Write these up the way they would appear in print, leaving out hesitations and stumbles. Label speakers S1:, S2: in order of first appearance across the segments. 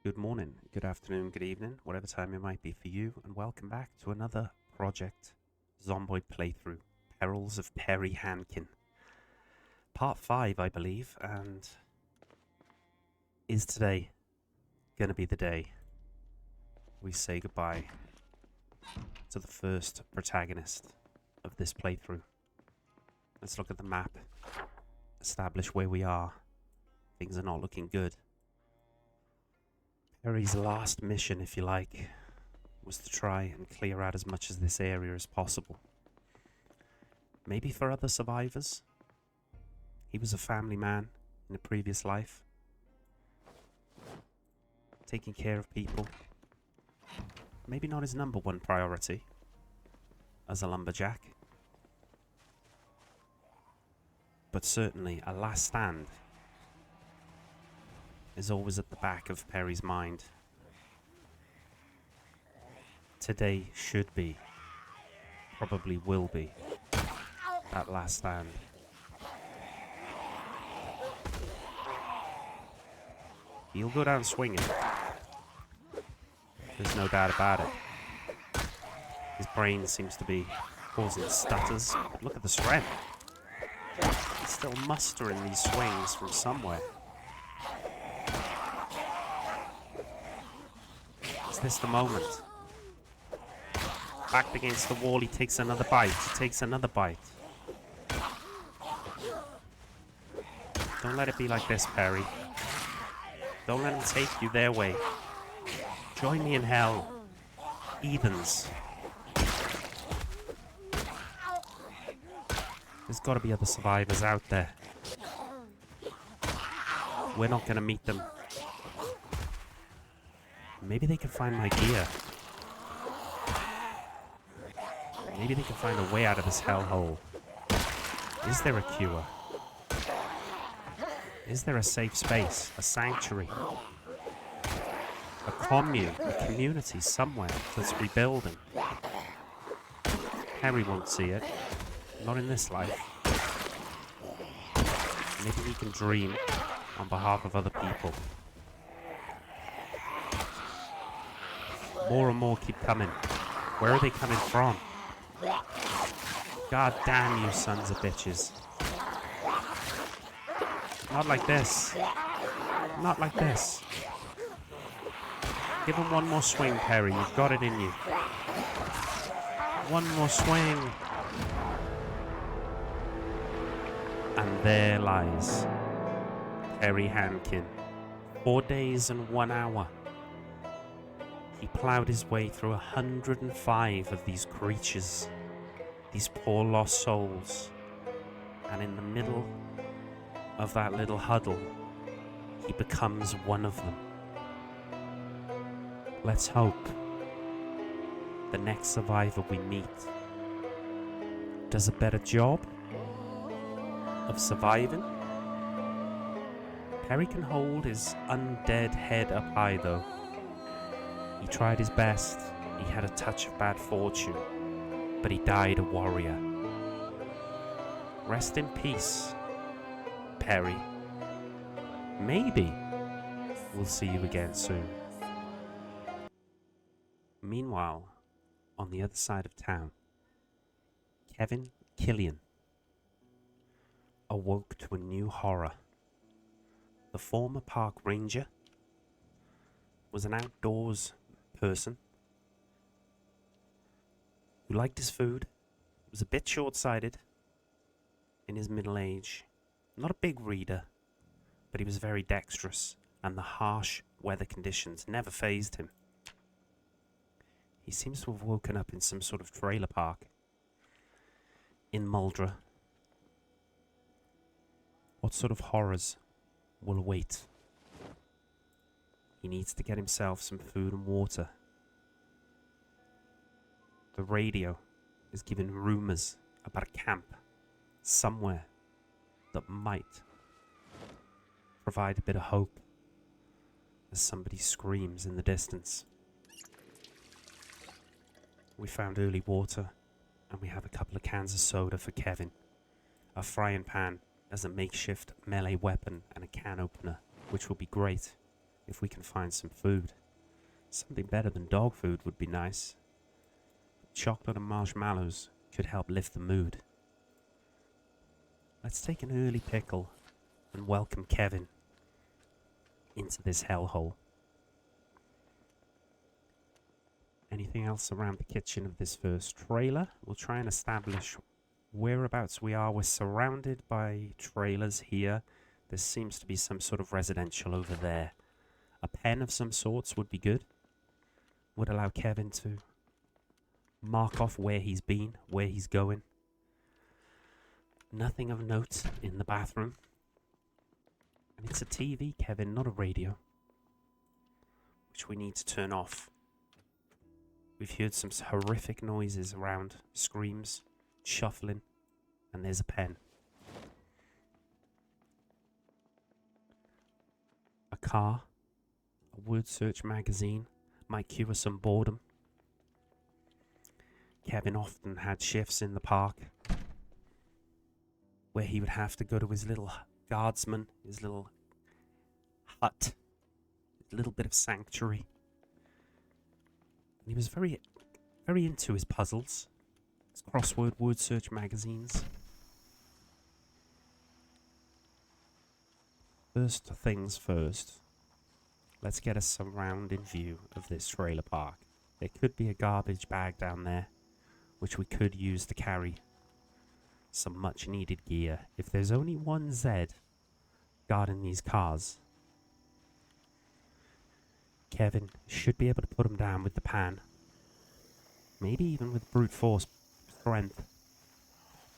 S1: Good morning, good afternoon, good evening, whatever time it might be for you, and welcome back to another Project Zomboid playthrough, Perils of Perry Hankin. Part 5, I believe, and is today going to be the day we say goodbye to the first protagonist of this playthrough. Let's look at the map, establish where we are. Things are not looking good. Perry's last mission, if you like, was to try and clear out as much of this area as possible. Maybe for other survivors. He was a family man in a previous life, taking care of people. Maybe not his number one priority as a lumberjack, but certainly a last stand is always at the back of Perry's mind. Today should be, probably will be, that last stand. He'll go down swinging. There's no doubt about it. His brain seems to be causing stutters, but look at the strength. He's still mustering these swings from somewhere. Is this the moment? Backed against the wall, he takes another bite. He takes another bite. Don't let it be like this, Perry. Don't let him take you their way. Join me in hell, heathens. There's got to be other survivors out there. We're not going to meet them. Maybe they can find my gear. Maybe they can find a way out of this hellhole. Is there a cure? Is there a safe space? A sanctuary? A commune? A community somewhere that's rebuilding? Harry won't see it. Not in this life. Maybe he can dream on behalf of other people. More and more keep coming. Where are they coming from? God damn you sons of bitches. Not like this. Not like this. Give him one more swing, Perry. You've got it in you. One more swing. And there lies Perry Hankin. 4 days and 1 hour. He ploughed his way through 105 of these creatures, these poor lost souls, and in the middle of that little huddle, he becomes one of them. Let's hope the next survivor we meet does a better job of surviving. Perry can hold his undead head up high though. He tried his best. He had a touch of bad fortune, but he died a warrior. Rest in peace, Perry. Maybe we'll see you again soon. Meanwhile, on the other side of town, Kevin Killian awoke to a new horror. The former park ranger was an outdoors person who liked his food, was a bit short-sighted in his middle age, not a big reader, but he was very dexterous, and the harsh weather conditions never fazed him. He seems to have woken up in some sort of trailer park in Muldra. What sort of horrors will await? He needs to get himself some food and water. The radio is giving rumors about a camp somewhere that might provide a bit of hope as somebody screams in the distance. We found early water, and we have a couple of cans of soda for Kevin, a frying pan as a makeshift melee weapon, and a can opener, which will be great if we can find some food. Something better than dog food would be nice. Chocolate and marshmallows could help lift the mood. Let's take an early pickle and welcome Kevin into this hellhole. Anything else around the kitchen of this first trailer? We'll try and establish whereabouts we are. We're surrounded by trailers here. There seems to be some sort of residential over there. A pen of some sorts would be good. Would allow Kevin to mark off where he's been, where he's going. Nothing of note in the bathroom. And it's a TV, Kevin, not a radio, which we need to turn off. We've heard some horrific noises around, screams, shuffling, and there's a pen. A car, a word search magazine, might cure some boredom. Kevin often had shifts in the park where he would have to go to his little guardsman, his little hut, a little bit of sanctuary. And he was very, very into his puzzles, his crossword word search magazines. First things first, let's get a surrounding view of this trailer park. There could be a garbage bag down there, which we could use to carry some much needed gear. If there's only one Z guarding these cars, Kevin should be able to put him down with the pan. Maybe even with brute force strength.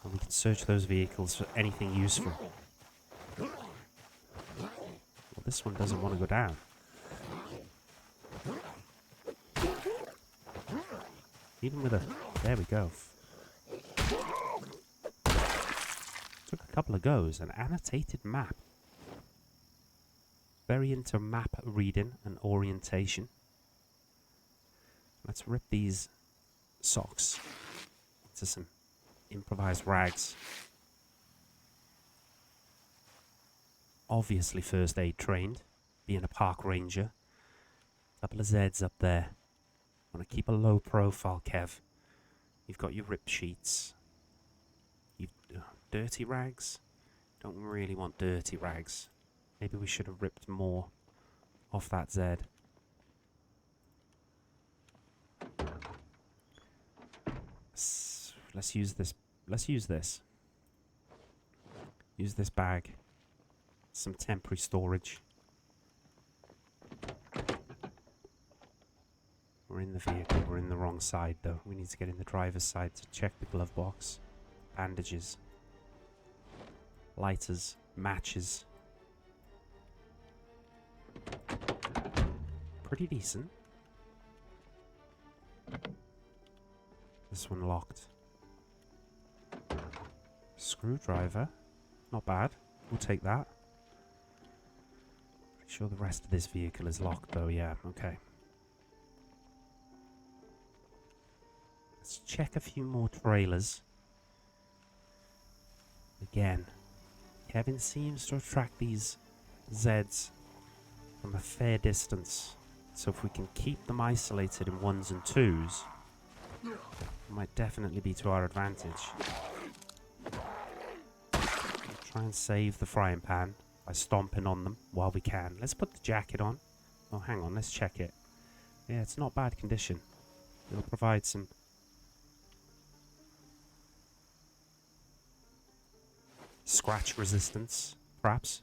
S1: And we can search those vehicles for anything useful. Well, this one doesn't want to go down. Even with a... There we go. Took a couple of goes. An annotated map. Very into map reading and orientation. Let's rip these socks into some improvised rags. Obviously first aid trained, being a park ranger. Couple of Zeds up there. Want to keep a low profile, Kev. You've got your rip sheets. You've dirty rags. Don't really want dirty rags. Maybe we should have ripped more off that Z. Let's use this. Let's use this. Use this bag. Some temporary storage. We're in the vehicle. We're in the wrong side, though. We need to get in the driver's side to check the glove box. Bandages. Lighters. Matches. Pretty decent. This one locked. Screwdriver. Not bad. We'll take that. Pretty sure the rest of this vehicle is locked, though. Yeah, okay. Let's check a few more trailers. Again, Kevin seems to attract these Zeds from a fair distance. So if we can keep them isolated in 1s and 2s, it might definitely be to our advantage. Try and save the frying pan by stomping on them while we can. Let's put the jacket on. Oh, hang on, let's check it. Yeah, it's not bad condition. It'll provide some scratch resistance, perhaps.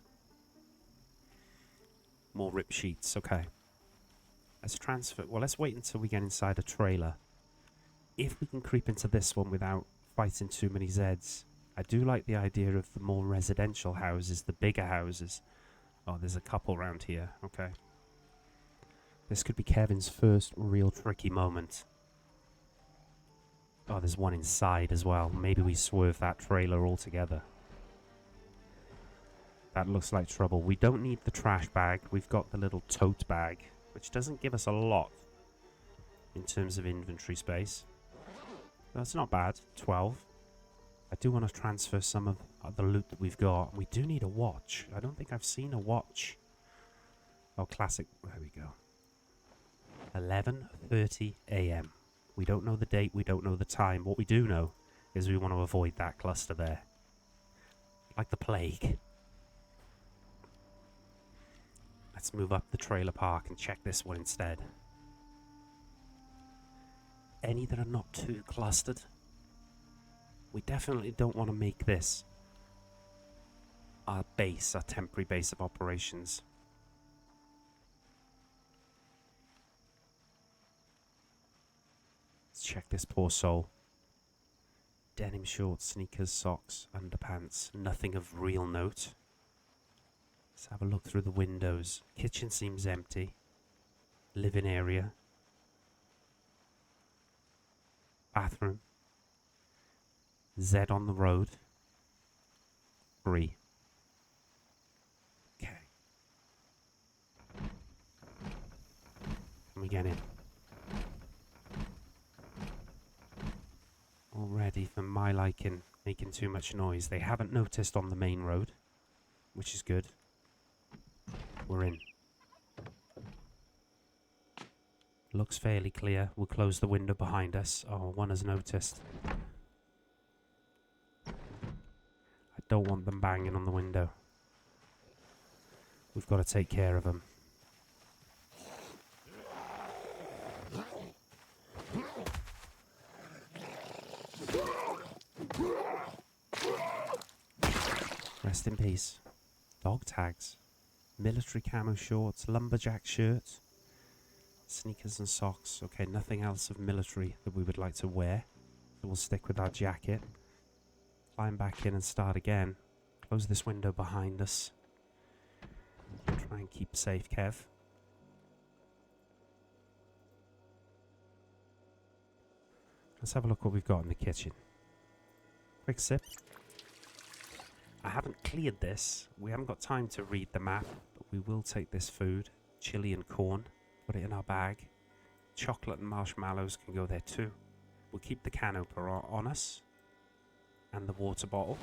S1: More rip sheets, okay. Let's transfer. Well, let's wait until we get inside a trailer. If we can creep into this one without fighting too many Zeds. I do like the idea of the more residential houses, the bigger houses. Oh, there's a couple around here. Okay. This could be Kevin's first real tricky moment. Oh, there's one inside as well. Maybe we swerve that trailer altogether. That looks like trouble. We don't need the trash bag. We've got the little tote bag, which doesn't give us a lot in terms of inventory space. That's not bad. 12. I do want to transfer some of the loot that we've got. We do need a watch. I don't think I've seen a watch Oh, classic. There we go. 11:30 a.m. We don't know the date, we don't know the time. What we do know is we want to avoid that cluster there. Like the plague. Let's move up the trailer park and check this one instead. Any that are not too clustered. We definitely don't want to make this our base, our temporary base of operations. Let's check this poor soul. Denim shorts, sneakers, socks, underpants. Nothing of real note. Let's have a look through the windows. Kitchen seems empty. Living area. Bathroom. Z on the road. 3. Okay. Can we get in? Already, for my liking, making too much noise. They haven't noticed on the main road, which is good. We're in. Looks fairly clear. We'll close the window behind us. Oh, one has noticed. I don't want them banging on the window. We've got to take care of them. Rest in peace. Dog tags. Military camo shorts. Lumberjack shirts. Sneakers and socks. Okay, nothing else of military that we would like to wear. So we'll stick with our jacket. Climb back in and start again. Close this window behind us. Try and keep safe, Kev. Let's have a look what we've got in the kitchen. Quick sip. I haven't cleared this. We haven't got time to read the map, but we will take this food. Chili and corn. Put it in our bag. Chocolate and marshmallows can go there too. We'll keep the can opener on us. And the water bottle.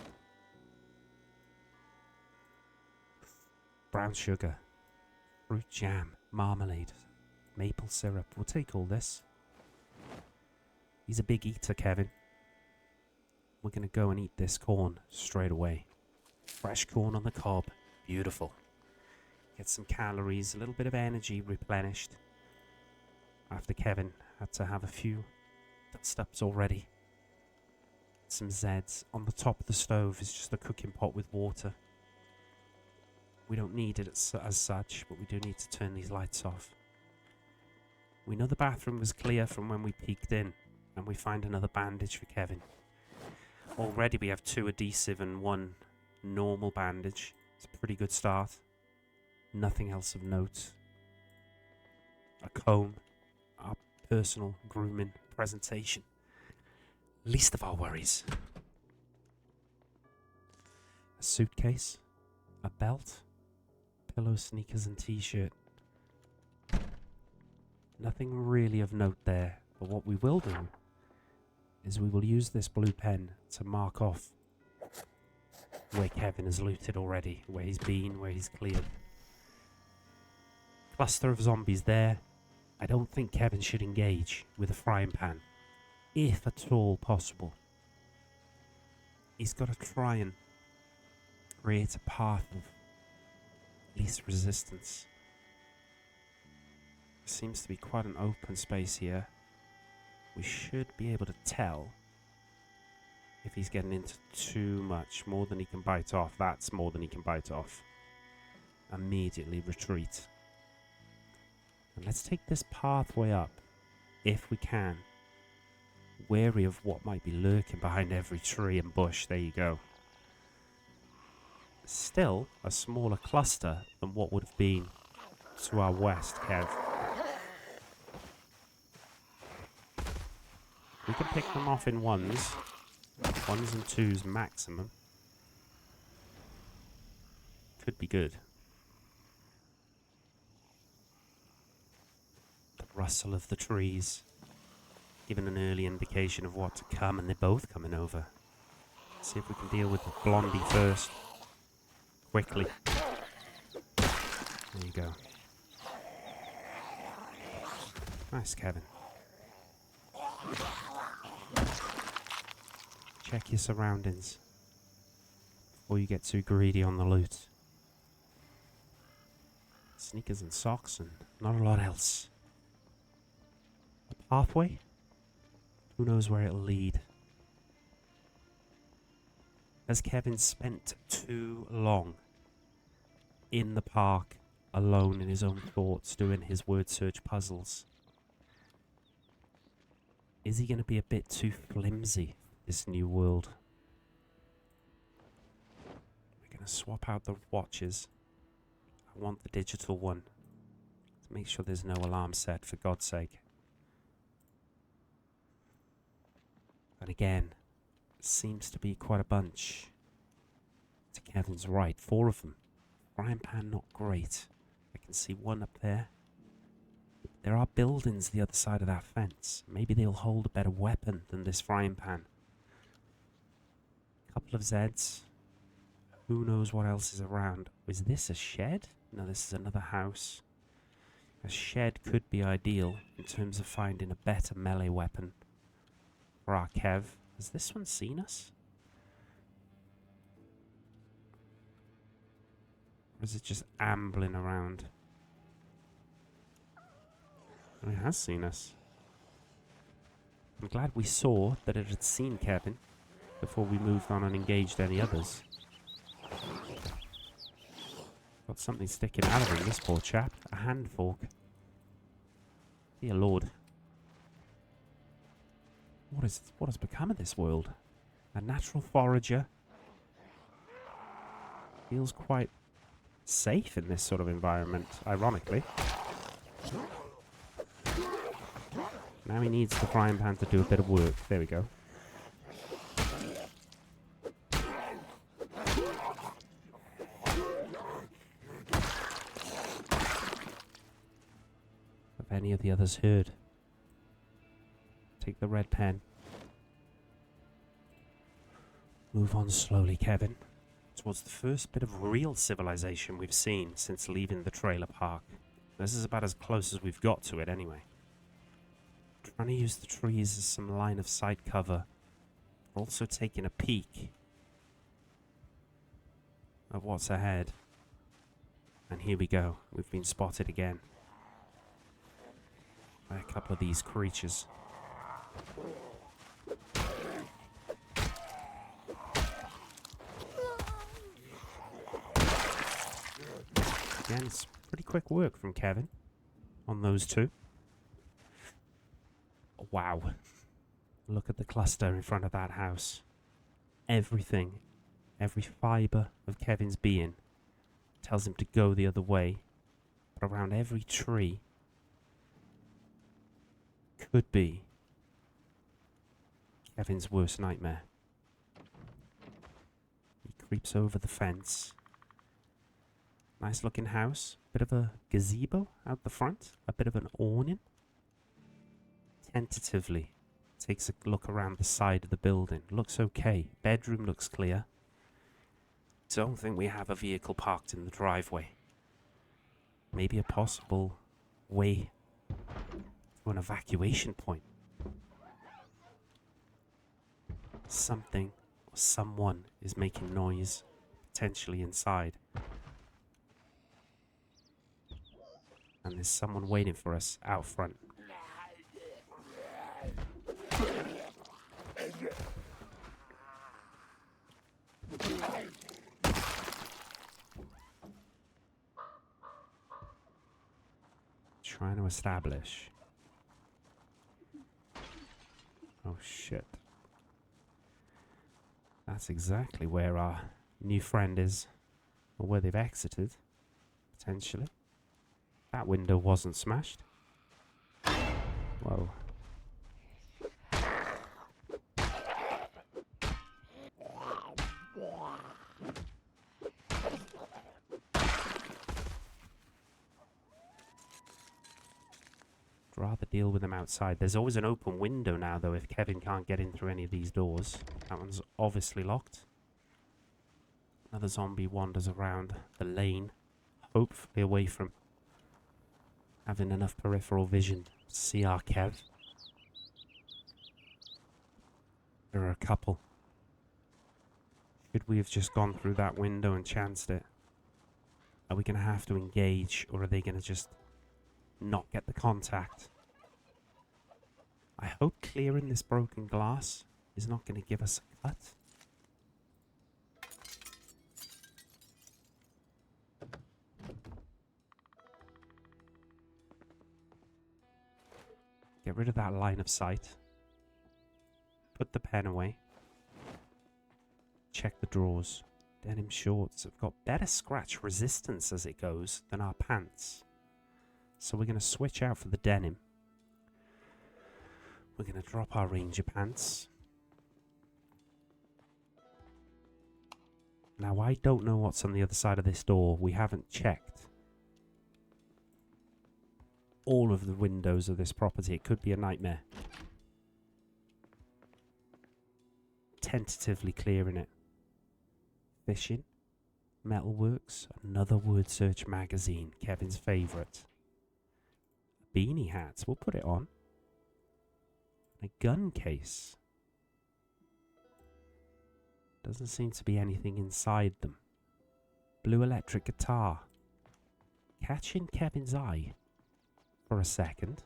S1: Brown sugar. Fruit jam. Marmalade. Maple syrup. We'll take all this. He's a big eater, Kevin. We're going to go and eat this corn straight away. Fresh corn on the cob. Beautiful. Get some calories, a little bit of energy replenished. After Kevin had to have a few dust-ups already. Some Zeds. On the top of the stove is just a cooking pot with water. We don't need it as such, but we do need to turn these lights off. We know the bathroom was clear from when we peeked in, and we find another bandage for Kevin. Already we have 2 adhesive and 1 normal bandage. It's a pretty good start. Nothing else of note. A comb. Our personal grooming presentation. Least of our worries. A suitcase. A belt. Pillow, sneakers and t-shirt. Nothing really of note there. But what we will do is we will use this blue pen to mark off where Kevin has looted already, where he's been, where he's cleared. Cluster of zombies there. I don't think Kevin should engage with a frying pan, if at all possible. He's got to try and create a path of least resistance. There seems to be quite an open space here. We should be able to tell if he's getting into too much, more than he can bite off. That's more than he can bite off. Immediately retreat. And let's take this pathway up, if we can. Wary of what might be lurking behind every tree and bush. There you go. Still a smaller cluster than what would have been to our west, Kev. We can pick them off in ones and twos maximum. Could be good. The rustle of the trees, giving an early indication of what to come, and they're both coming over. Let's see if we can deal with the blondie first. Quickly. There you go. Nice, Kevin. Check your surroundings before you get too greedy on the loot. Sneakers and socks and not a lot else. A pathway? Who knows where it'll lead? Has Kevin spent too long in the park, alone in his own thoughts, doing his word search puzzles? Is he going to be a bit too flimsy, this new world? We're going to swap out the watches. I want the digital one. To make sure there's no alarm set, for God's sake. And again, seems to be quite a bunch. To Kevin's right, 4 of them. Frying pan, not great. I can see one up there. There are buildings the other side of that fence. Maybe they'll hold a better weapon than this frying pan. Couple of Zeds. Who knows what else is around? Is this a shed? No, this is another house. A shed could be ideal in terms of finding a better melee weapon for our Kev. Has this one seen us? Or is it just ambling around? Oh, it has seen us. I'm glad we saw that it had seen Kevin before we moved on and engaged any others. Got something sticking out of him, this poor chap. A hand fork. Dear Lord. What has become of this world? A natural forager. Feels quite safe in this sort of environment, ironically. Now he needs the frying pan to do a bit of work. There we go. Have any of the others heard? Take the red pen. Move on slowly, Kevin, towards the first bit of real civilization we've seen since leaving the trailer park. This is about as close as we've got to it anyway. Trying to use the trees as some line of sight cover. Also taking a peek of what's ahead. And here we go. We've been spotted again by a couple of these creatures. Again, it's pretty quick work from Kevin on those two. Wow. Look at the cluster in front of that house. Everything, every fibre of Kevin's being tells him to go the other way. But around every tree could be Kevin's worst nightmare. He creeps over the fence. Nice looking house. Bit of a gazebo out the front. A bit of an awning. Tentatively takes a look around the side of the building. Looks okay. Bedroom looks clear. Don't think we have a vehicle parked in the driveway. Maybe a possible way to an evacuation point. Something or someone is making noise, potentially inside. And there's someone waiting for us out front. Trying to establish. Oh shit. That's exactly where our new friend is. Or where they've exited. Potentially. That window wasn't smashed. Whoa. Rather deal with them outside. There's always an open window now, though, if Kevin can't get in through any of these doors. That one's obviously locked. Another zombie wanders around the lane, hopefully away from having enough peripheral vision to see our Kev. There are a couple. Should we have just gone through that window and chanced it? Are we going to have to engage, or are they going to just not get the contact? I hope clearing this broken glass is not going to give us a cut. Get rid of that line of sight. Put the pen away. Check the drawers. Denim shorts have got better scratch resistance as it goes than our pants. So we're going to switch out for the denim. We're going to drop our ranger pants. Now I don't know what's on the other side of this door. We haven't checked all of the windows of this property. It could be a nightmare. Tentatively clearing it. Fishing. Metalworks. Another word search magazine. Kevin's favourite. Beanie hats. We'll put it on. A gun case. Doesn't seem to be anything inside them. Blue electric guitar. Catching Kevin's eye for a second.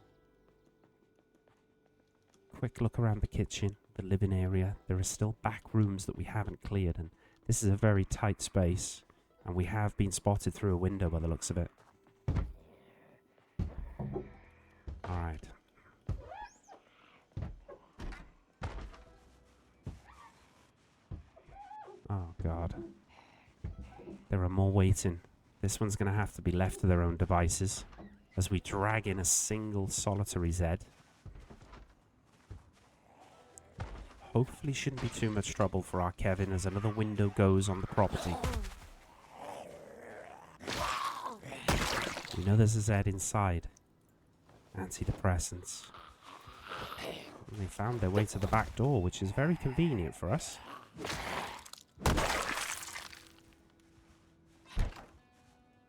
S1: Quick look around the kitchen, the living area. There are still back rooms that we haven't cleared, and this is a very tight space, and we have been spotted through a window by the looks of it. Alright. Oh god. There are more waiting. This one's going to have to be left to their own devices as we drag in a single solitary Zed. Hopefully shouldn't be too much trouble for our Kevin as another window goes on the property. We know there's a Zed inside. Antidepressants. And they found their way to the back door, which is very convenient for us.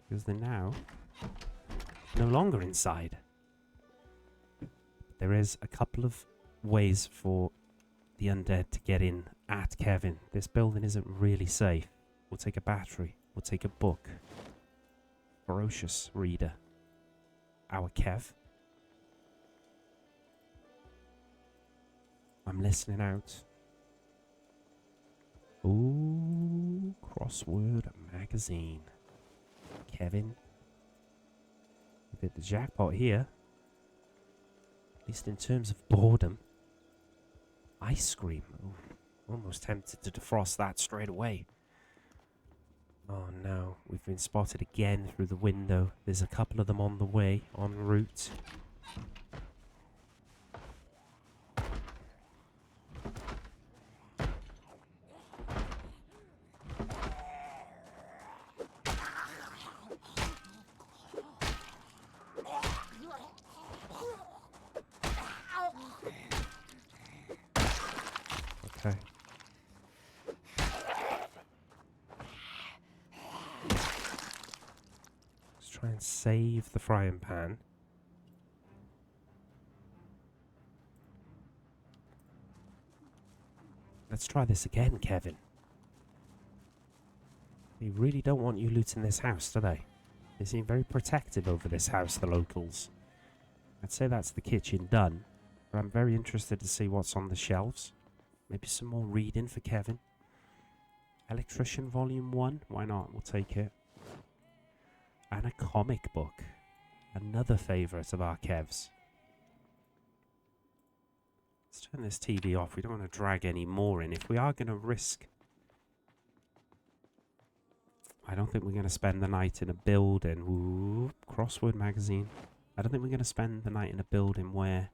S1: Because they're now no longer inside. There is a couple of ways for the undead to get in at Kevin. This building isn't really safe. We'll take a battery. We'll take a book. Ferocious reader. Our Kev. I'm listening out. Ooh, crossword magazine. Kevin. We've hit the jackpot here. At least in terms of boredom. Ice cream. Ooh, almost tempted to defrost that straight away. Oh no, we've been spotted again through the window. There's a couple of them on the way, en route. Okay. Let's try and save the frying pan. Let's try this again, Kevin. They really don't want you looting this house, do they? They seem very protective over this house, the locals. I'd say that's the kitchen done, but I'm very interested to see what's on the shelves. Maybe some more reading for Kevin. Electrician Volume 1? Why not? We'll take it. And a comic book. Another favourite of our Kev's. Let's turn this TV off. We don't want to drag any more in. If we are going to risk... I don't think we're going to spend the night in a building. Ooh, crossword magazine. I don't think we're going to spend the night in a building where...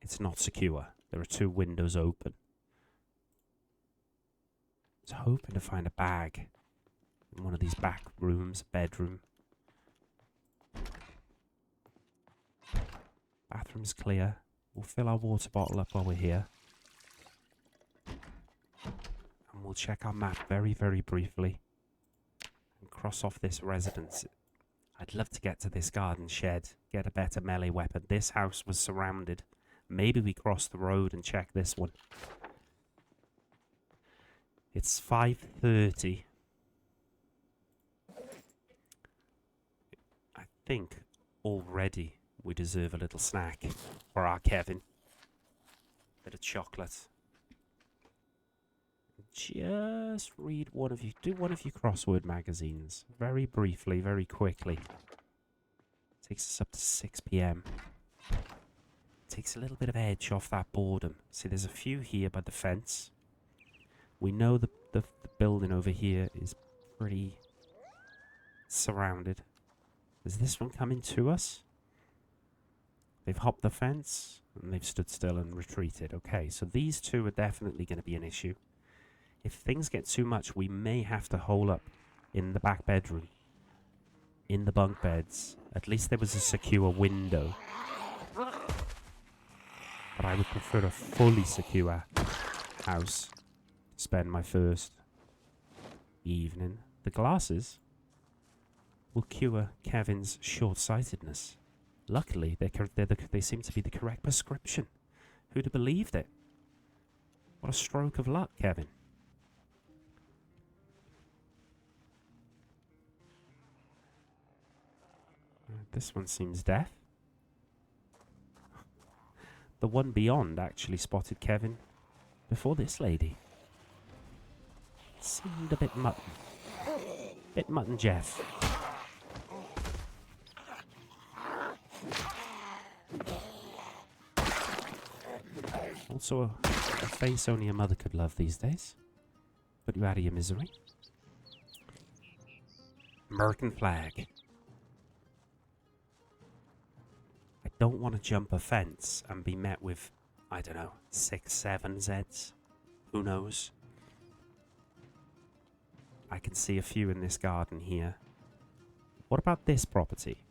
S1: it's not secure. There are two windows open. I was hoping to find a bag in one of these back rooms, bedroom. Bathroom's clear. We'll fill our water bottle up while we're here. And we'll check our map very, very briefly. And cross off this residence. I'd love to get to this garden shed, get a better melee weapon. This house was surrounded. Maybe we cross the road and check this one. It's 5:30. I think already we deserve a little snack for our Kevin. Bit of chocolate. Just read one of you. Do one of your crossword magazines. Very briefly, very quickly. Takes us up to 6 p.m. Takes a little bit of edge off that boredom. See, there's a few here by the fence. We know the building over here is pretty surrounded. Is this one coming to us? They've hopped the fence and they've stood still and retreated. Okay, so these two are definitely going to be an issue. If things get too much, we may have to hole up in the back bedroom. In the bunk beds. At least there was a secure window. But I would prefer a fully secure house to spend my first evening. The glasses will cure Kevin's short-sightedness. Luckily, they seem to be the correct prescription. Who'd have believed it? What a stroke of luck, Kevin. This one seems deaf. The one beyond actually spotted Kevin before this lady. Seemed a bit mutton. Bit mutton Jeff. Also a face only a mother could love these days. Put you out of your misery. American flag. I don't want to jump a fence and be met with, I don't know, 6, 7 Zeds. Who knows? I can see a few in this garden here. What about this property?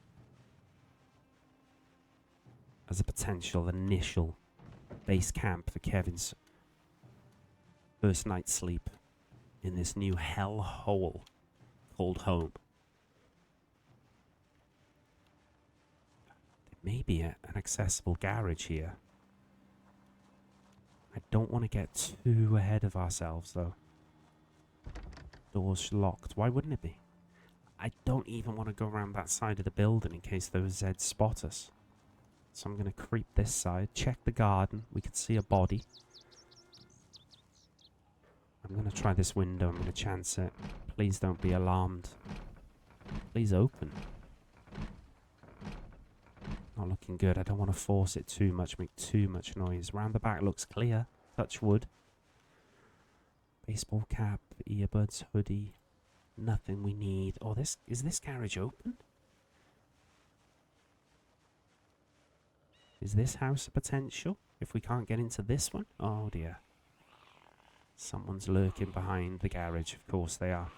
S1: As a potential initial base camp for Kevin's first night's sleep in this new hell hole called home. There may be an accessible garage here. I don't want to get too ahead of ourselves though. Door's locked. Why wouldn't it be? I don't even want to go around that side of the building in case those Zeds spot us. So I'm going to creep this side, check the garden. We could see a body. I'm going to try this window. I'm going to chance it. Please don't be alarmed. Please open. Not looking good. I don't want to force it too much, make too much noise. Round the back looks clear. Touch wood. Baseball cap, earbuds, hoodie. Nothing we need. Oh, is this garage open? Is this house a potential? If we can't get into this one? Oh dear. Someone's lurking behind the garage. Of course they are.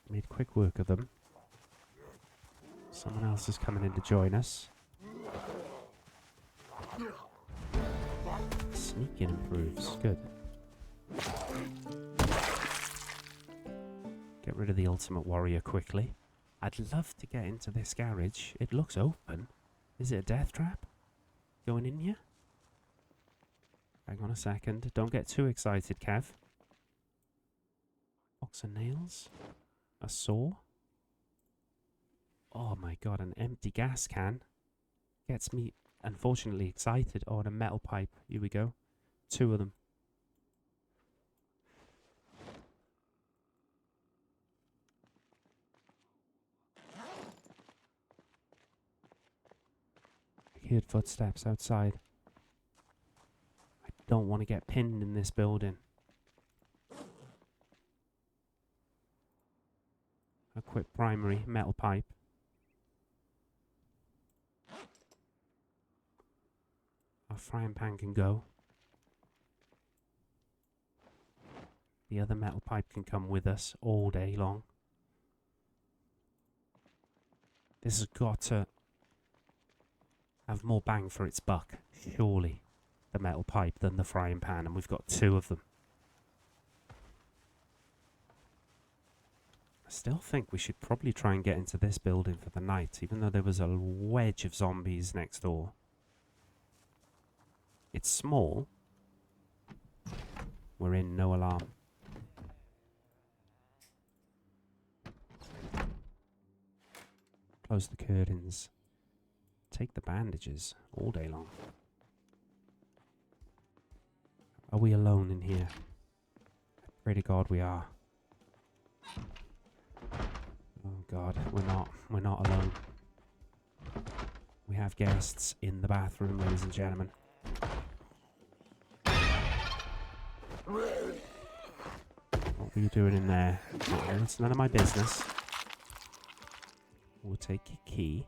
S1: Made quick work of them. Someone else is coming in to join us. Sneaking improves. Good. Get rid of the Ultimate Warrior quickly. I'd love to get into this garage. It looks open. Is it a death trap? Going in here? Hang on a second. Don't get too excited, Kev. Box of nails. A saw. Oh my god, an empty gas can. Gets me, unfortunately, excited. Oh, and a metal pipe. Here we go. 2 of them. I heard footsteps outside. I don't want to get pinned in this building. A quick primary metal pipe. Our frying pan can go. The other metal pipe can come with us all day long. This has got to have more bang for its buck, surely, the metal pipe than the frying pan, and we've got 2 of them. I still think we should probably try and get into this building for the night, even though there was a wedge of zombies next door. It's small. We're in, no alarm. Close the curtains. Take the bandages all day long. Are we alone in here? I pray to God we are. Oh God, we're not alone. We have guests in the bathroom, ladies and gentlemen. What were you doing in there? Oh, it's none of my business. We'll take your key.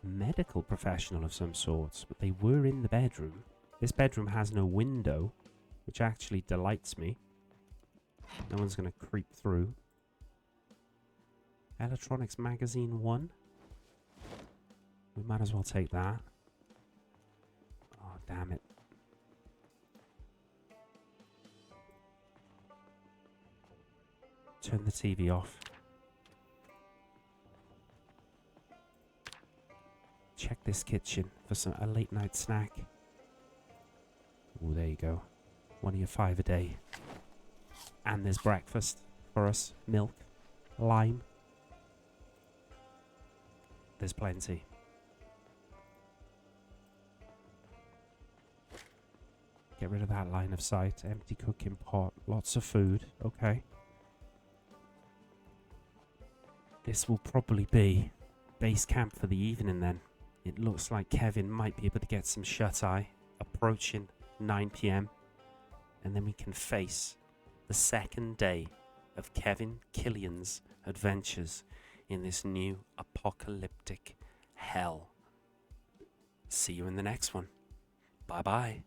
S1: A medical professional of some sorts, but they were in the bedroom. This bedroom has no window, which actually delights me. No one's going to creep through. Electronics Magazine 1. We might as well take that. Oh, damn it. Turn the TV off. Check this kitchen for a late night snack. Oh, there you go. One of your 5 a day. And there's breakfast for us. Milk. Lime. There's plenty. Get rid of that line of sight. Empty cooking pot. Lots of food. Okay. This will probably be base camp for the evening then. It looks like Kevin might be able to get some shut-eye approaching 9 p.m. And then we can face the second day of Kevin Killian's adventures in this new apocalyptic hell. See you in the next one. Bye-bye.